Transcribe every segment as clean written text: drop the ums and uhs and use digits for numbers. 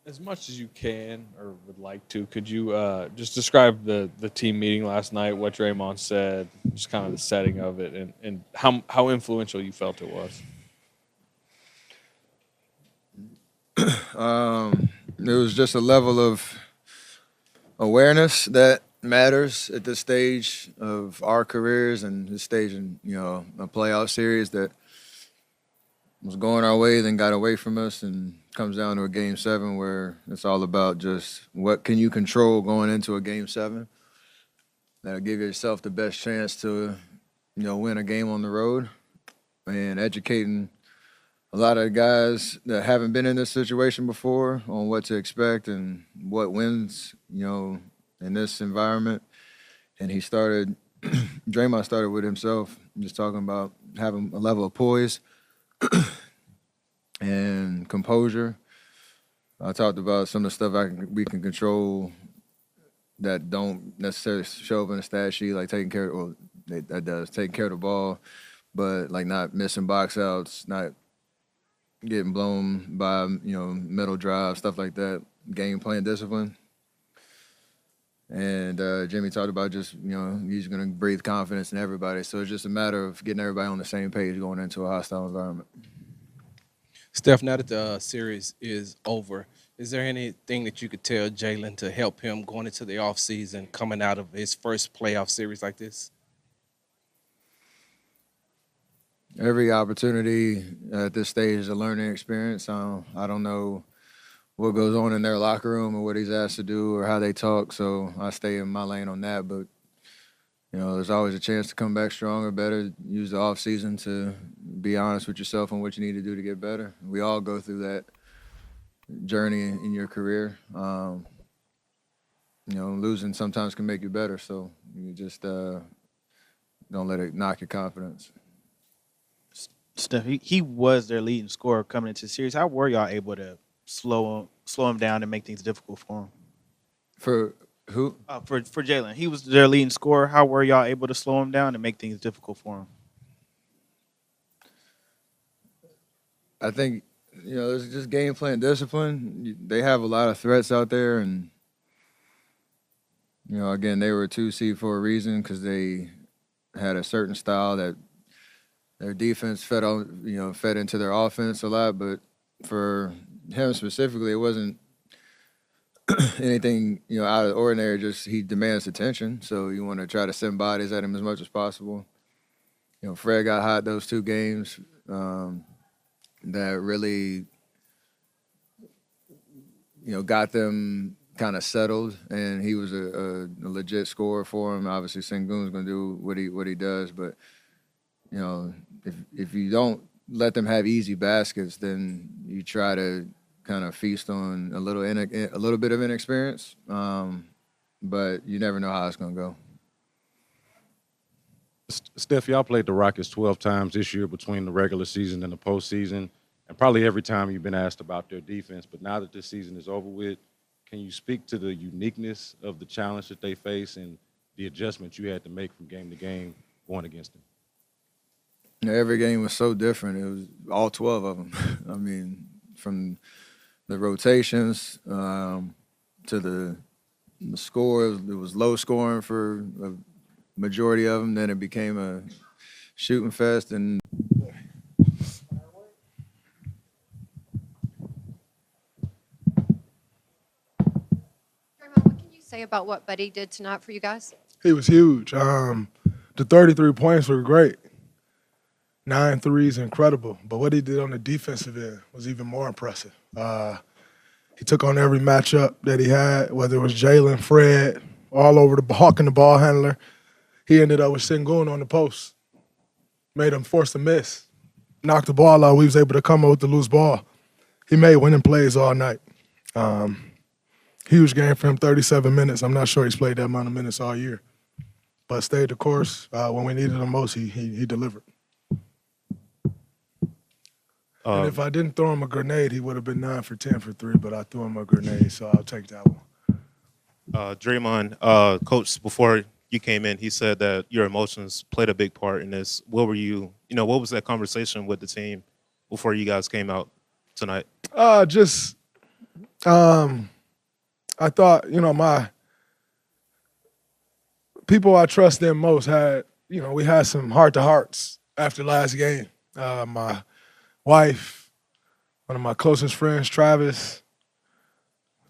As much as you can or would like to, could you just describe the team meeting last night, what Draymond said, just kind of the setting of it, and how influential you felt it was? It was just a level of awareness that matters at this stage of our careers and this stage in a playoff series that was going our way, then got away from us, and comes down to a game seven where it's all about just what can you control going into a game seven. That'll give yourself the best chance to win a game on the road, and educating a lot of guys that haven't been in this situation before on what to expect and what wins, in this environment. And Draymond started with himself, just talking about having a level of poise and composure. I talked about some of the stuff we can control that don't necessarily show up in the stat sheet, like taking care taking care of the ball, but like not missing box outs, not getting blown by middle drive, stuff like that. Game plan discipline. And Jimmy talked about just he's going to breathe confidence in everybody. So it's just a matter of getting everybody on the same page going into a hostile environment. Steph, now that the series is over, is there anything that you could tell Jalen to help him going into the offseason, coming out of his first playoff series like this? Every opportunity at this stage is a learning experience. I don't know what goes on in their locker room or what he's asked to do or how they talk, so I stay in my lane on that. But there's always a chance to come back stronger, better. Use the off season to be honest with yourself on what you need to do to get better. We all go through that journey in your career. Losing sometimes can make you better, so you just don't let it knock your confidence. Steph, he was their leading scorer coming into the series. How were y'all able to slow him down and make things difficult for him? For who? For Jalen, he was their leading scorer. How were y'all able to slow him down and make things difficult for him? I think it's just game plan discipline. They have a lot of threats out there, and again, they were a 2 seed for a reason because they had a certain style that their defense fed into their offense a lot. But for him specifically, it wasn't anything out of the ordinary. Just he demands attention, so you want to try to send bodies at him as much as possible. Fred got hot those 2 games. That really, got them kind of settled, and he was a legit scorer for him. Obviously, Sengun's going to do what he does, but if you don't let them have easy baskets, then you try to kind of feast on a little bit of inexperience, but you never know how it's going to go. Steph, y'all played the Rockets 12 times this year between the regular season and the postseason, and probably every time you've been asked about their defense. But now that this season is over with, can you speak to the uniqueness of the challenge that they face and the adjustments you had to make from game to game going against them? Every game was so different. It was all 12 of them. I mean, from the rotations to the score, it was low scoring for a majority of them. Then it became a shooting fest, and Draymond, what can you say about what Buddy did tonight for you guys? He was huge. The 33 points were great. 9 threes, incredible. But what he did on the defensive end was even more impressive. He took on every matchup that he had, whether it was Jalen, Fred, all over the Hawk and the ball handler. He ended up with Sengun on the post. Made him force a miss. Knocked the ball out. We was able to come up with the loose ball. He made winning plays all night. Huge game for him, 37 minutes. I'm not sure he's played that amount of minutes all year. But stayed the course. When we needed him most, he delivered. And if I didn't throw him a grenade, he would have been 9 for 10 for 3, but I threw him a grenade, so I'll take that one. Draymond, Coach, before you came in, he said that your emotions played a big part in this. What was that conversation with the team before you guys came out tonight? Just I thought, my people I trust in most had, we had some heart-to-hearts after last game. My wife, one of my closest friends, Travis,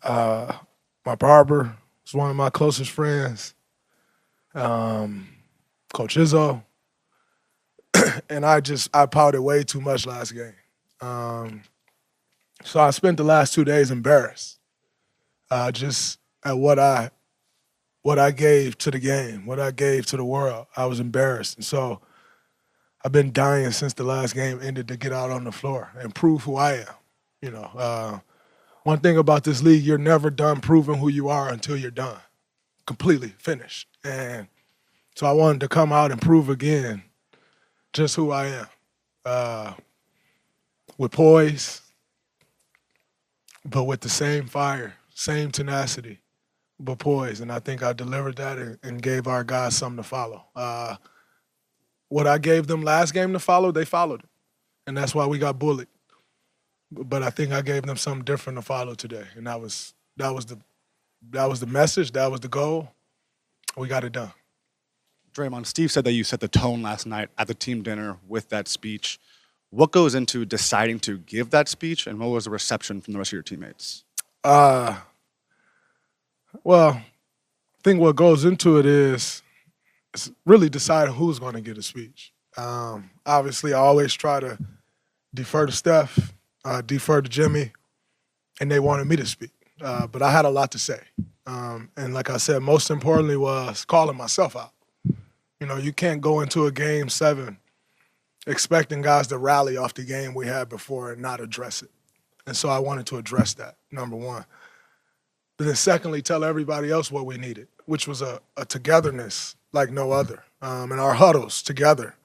my barber was one of my closest friends, Coach Izzo, and I pouted way too much last game. So I spent the last 2 days embarrassed, just at what I gave to the game, what I gave to the world. I was embarrassed, and so I've been dying since the last game ended to get out on the floor and prove who I am. One thing about this league, you're never done proving who you are until you're done, completely finished. And so I wanted to come out and prove again just who I am, with poise, but with the same fire, same tenacity, but poise. And I think I delivered that and gave our guys something to follow. What I gave them last game to follow, they followed it. And that's why we got bullied. But I think I gave them something different to follow today. And that was the message, that was the goal. We got it done. Draymond, Steve said that you set the tone last night at the team dinner with that speech. What goes into deciding to give that speech, and what was the reception from the rest of your teammates? Well, I think what goes into it is it's really deciding who's going to get a speech. Obviously, I always try to defer to Steph, defer to Jimmy, and they wanted me to speak. But I had a lot to say. And like I said, most importantly was calling myself out. You can't go into a game 7 expecting guys to rally off the game we had before and not address it. And so I wanted to address that, number one. But then secondly, tell everybody else what we needed, which was a togetherness like no other, in our huddles together,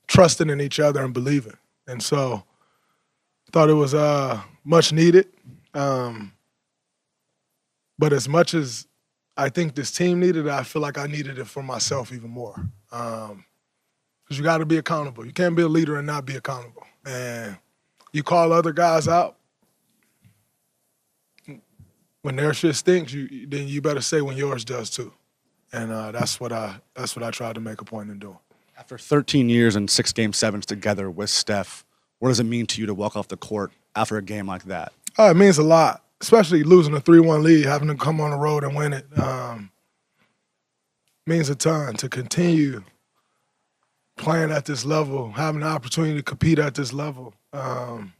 trusting in each other and believing. And so I thought it was much needed. But as much as I think this team needed it, I feel like I needed it for myself even more. Because you got to be accountable. You can't be a leader and not be accountable. And you call other guys out. When their shit stinks, then you better say when yours does too. And that's what I tried to make a point in doing. After 13 years and 6 Game 7s together with Steph, what does it mean to you to walk off the court after a game like that? It means a lot, especially losing a 3-1 lead, having to come on the road and win it. Means a ton to continue playing at this level, having the opportunity to compete at this level. And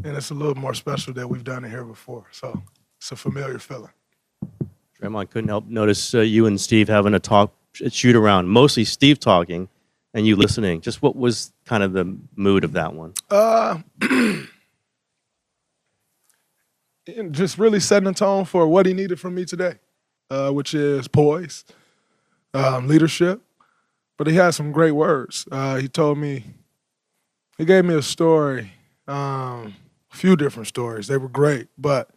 it's a little more special that we've done it here before. So it's a familiar feeling. Draymond, couldn't help notice you and Steve having a shoot around, mostly Steve talking and you listening. Just what was kind of the mood of that one? Just really setting the tone for what he needed from me today, which is poise, leadership. But he had some great words. He gave me a story, a few different stories. They were great, but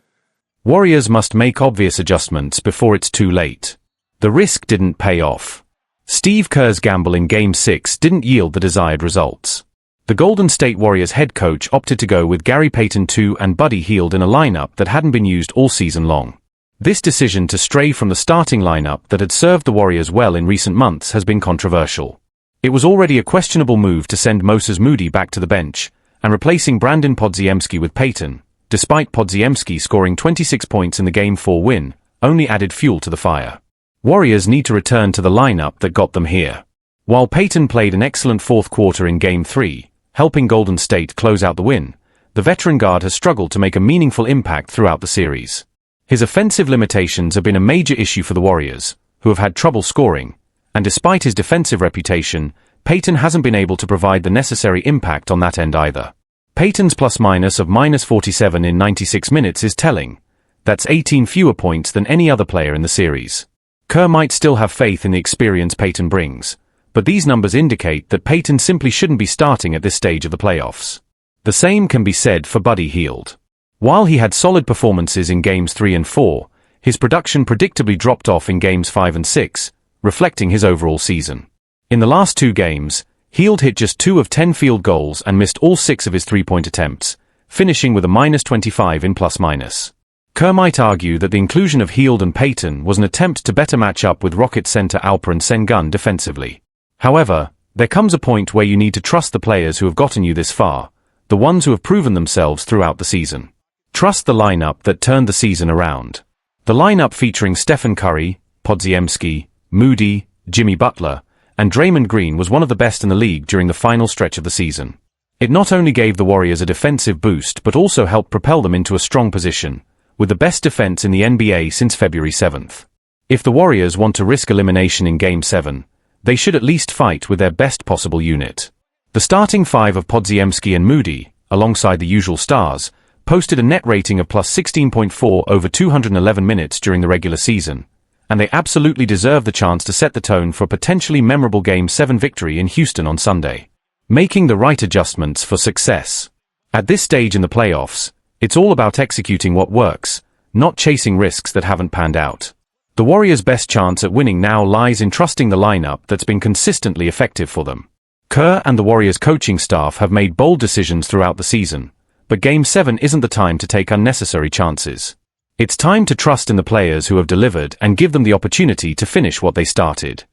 Warriors must make obvious adjustments before it's too late. The risk didn't pay off. Steve Kerr's gamble in Game 6 didn't yield the desired results. The Golden State Warriors head coach opted to go with Gary Payton II and Buddy Hield in a lineup that hadn't been used all season long. This decision to stray from the starting lineup that had served the Warriors well in recent months has been controversial. It was already a questionable move to send Moses Moody back to the bench and replacing Brandon Podziemski with Payton, despite Podziemski scoring 26 points in the Game 4 win, only added fuel to the fire. Warriors need to return to the lineup that got them here. While Payton played an excellent fourth quarter in Game 3, helping Golden State close out the win, the veteran guard has struggled to make a meaningful impact throughout the series. His offensive limitations have been a major issue for the Warriors, who have had trouble scoring, and despite his defensive reputation, Payton hasn't been able to provide the necessary impact on that end either. Payton's plus-minus of -47 in 96 minutes is telling. That's 18 fewer points than any other player in the series. Kerr might still have faith in the experience Payton brings, but these numbers indicate that Payton simply shouldn't be starting at this stage of the playoffs. The same can be said for Buddy Hield. While he had solid performances in Games 3 and 4, his production predictably dropped off in Games 5 and 6, reflecting his overall season. In the last 2 games, Hield hit just 2 of 10 field goals and missed all 6 of his three-point attempts, finishing with a -25 in plus-minus. Kerr might argue that the inclusion of Hield and Payton was an attempt to better match up with Rockets center Alperen Sengun defensively. However, there comes a point where you need to trust the players who have gotten you this far, the ones who have proven themselves throughout the season. Trust the lineup that turned the season around. The lineup featuring Stephen Curry, Podziemski, Moody, Jimmy Butler, and Draymond Green was one of the best in the league during the final stretch of the season. It not only gave the Warriors a defensive boost but also helped propel them into a strong position, with the best defense in the NBA since February 7th. If the Warriors want to risk elimination in Game 7, they should at least fight with their best possible unit. The starting five of Podziemski and Moody, alongside the usual stars, posted a net rating of plus 16.4 over 211 minutes during the regular season, and they absolutely deserve the chance to set the tone for a potentially memorable Game 7 victory in Houston on Sunday. Making the right adjustments for success. At this stage in the playoffs, it's all about executing what works, not chasing risks that haven't panned out. The Warriors' best chance at winning now lies in trusting the lineup that's been consistently effective for them. Kerr and the Warriors' coaching staff have made bold decisions throughout the season, but Game 7 isn't the time to take unnecessary chances. It's time to trust in the players who have delivered and give them the opportunity to finish what they started.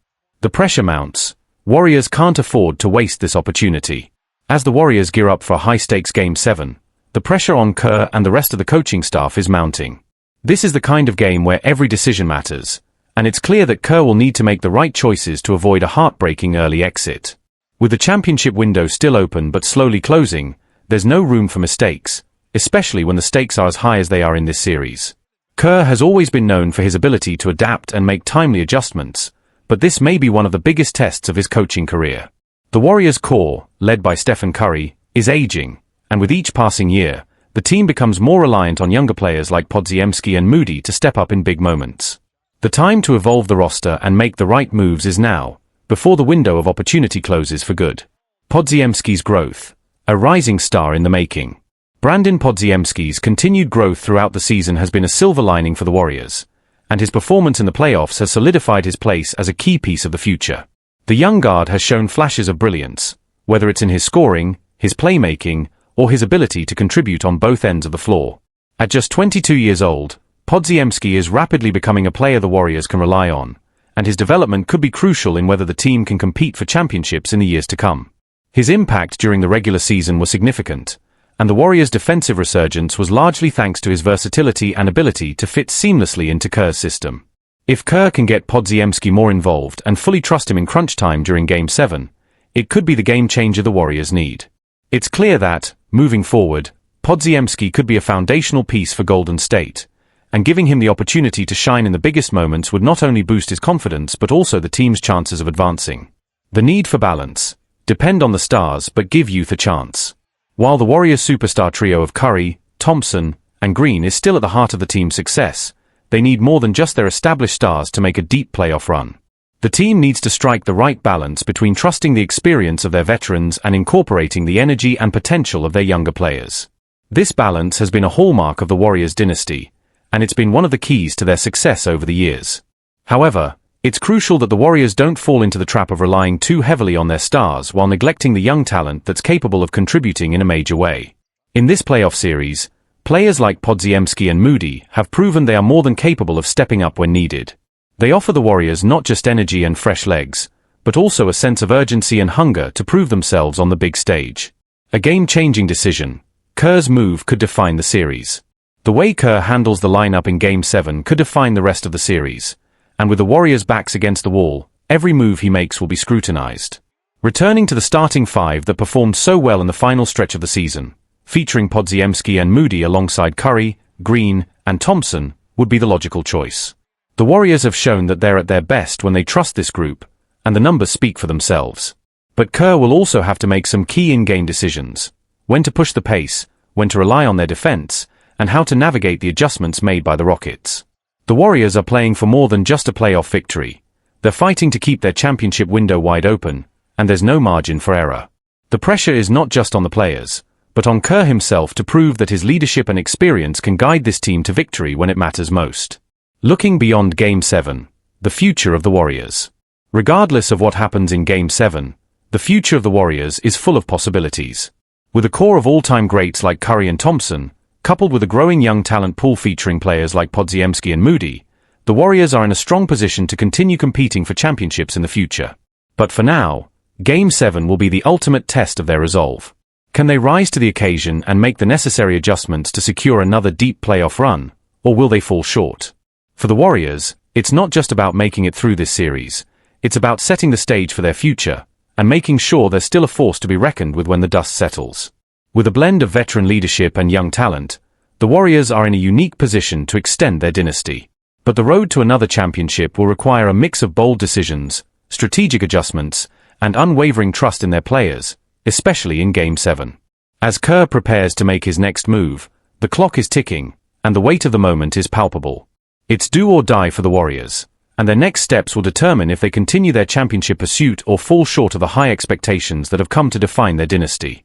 The pressure mounts. Warriors can't afford to waste this opportunity. As the Warriors gear up for a high-stakes Game 7, the pressure on Kerr and the rest of the coaching staff is mounting. This is the kind of game where every decision matters, and it's clear that Kerr will need to make the right choices to avoid a heartbreaking early exit. With the championship window still open but slowly closing, there's no room for mistakes, especially when the stakes are as high as they are in this series. Kerr has always been known for his ability to adapt and make timely adjustments, but this may be one of the biggest tests of his coaching career. The Warriors' core, led by Stephen Curry, is aging, and with each passing year, the team becomes more reliant on younger players like Podziemski and Moody to step up in big moments. The time to evolve the roster and make the right moves is now, before the window of opportunity closes for good. Podziemski's growth, a rising star in the making. Brandon Podziemski's continued growth throughout the season has been a silver lining for the Warriors, and his performance in the playoffs has solidified his place as a key piece of the future. The young guard has shown flashes of brilliance, whether it's in his scoring, his playmaking, or his ability to contribute on both ends of the floor. At just 22 years old, Podziemski is rapidly becoming a player the Warriors can rely on, and his development could be crucial in whether the team can compete for championships in the years to come. His impact during the regular season was significant, and the Warriors' defensive resurgence was largely thanks to his versatility and ability to fit seamlessly into Kerr's system. If Kerr can get Podziemski more involved and fully trust him in crunch time during Game 7, it could be the game changer the Warriors need. It's clear that, moving forward, Podziemski could be a foundational piece for Golden State, and giving him the opportunity to shine in the biggest moments would not only boost his confidence but also the team's chances of advancing. The need for balance. Depend on the stars but give youth a chance. While the Warriors' superstar trio of Curry, Thompson, and Green is still at the heart of the team's success, they need more than just their established stars to make a deep playoff run. The team needs to strike the right balance between trusting the experience of their veterans and incorporating the energy and potential of their younger players. This balance has been a hallmark of the Warriors dynasty, and it's been one of the keys to their success over the years. However, it's crucial that the Warriors don't fall into the trap of relying too heavily on their stars while neglecting the young talent that's capable of contributing in a major way. In this playoff series, players like Podziemski and Moody have proven they are more than capable of stepping up when needed. They offer the Warriors not just energy and fresh legs, but also a sense of urgency and hunger to prove themselves on the big stage. A game-changing decision. Kerr's move could define the series. The way Kerr handles the lineup in Game 7 could define the rest of the series, and with the Warriors' backs against the wall, every move he makes will be scrutinized. Returning to the starting five that performed so well in the final stretch of the season, featuring Podziemski and Moody alongside Curry, Green, and Thompson, would be the logical choice. The Warriors have shown that they're at their best when they trust this group, and the numbers speak for themselves. But Kerr will also have to make some key in-game decisions: when to push the pace, when to rely on their defense, and how to navigate the adjustments made by the Rockets. The Warriors are playing for more than just a playoff victory. They're fighting to keep their championship window wide open, and there's no margin for error. The pressure is not just on the players, but on Kerr himself to prove that his leadership and experience can guide this team to victory when it matters most. Looking beyond Game 7, the future of the Warriors. Regardless of what happens in Game 7, the future of the Warriors is full of possibilities. With a core of all-time greats like Curry and Thompson, coupled with a growing young talent pool featuring players like Podziemski and Moody, the Warriors are in a strong position to continue competing for championships in the future. But for now, Game 7 will be the ultimate test of their resolve. Can they rise to the occasion and make the necessary adjustments to secure another deep playoff run, or will they fall short? For the Warriors, it's not just about making it through this series, it's about setting the stage for their future, and making sure they're still a force to be reckoned with when the dust settles. With a blend of veteran leadership and young talent, the Warriors are in a unique position to extend their dynasty. But the road to another championship will require a mix of bold decisions, strategic adjustments, and unwavering trust in their players, especially in Game 7. As Kerr prepares to make his next move, the clock is ticking, and the weight of the moment is palpable. It's do or die for the Warriors, and their next steps will determine if they continue their championship pursuit or fall short of the high expectations that have come to define their dynasty.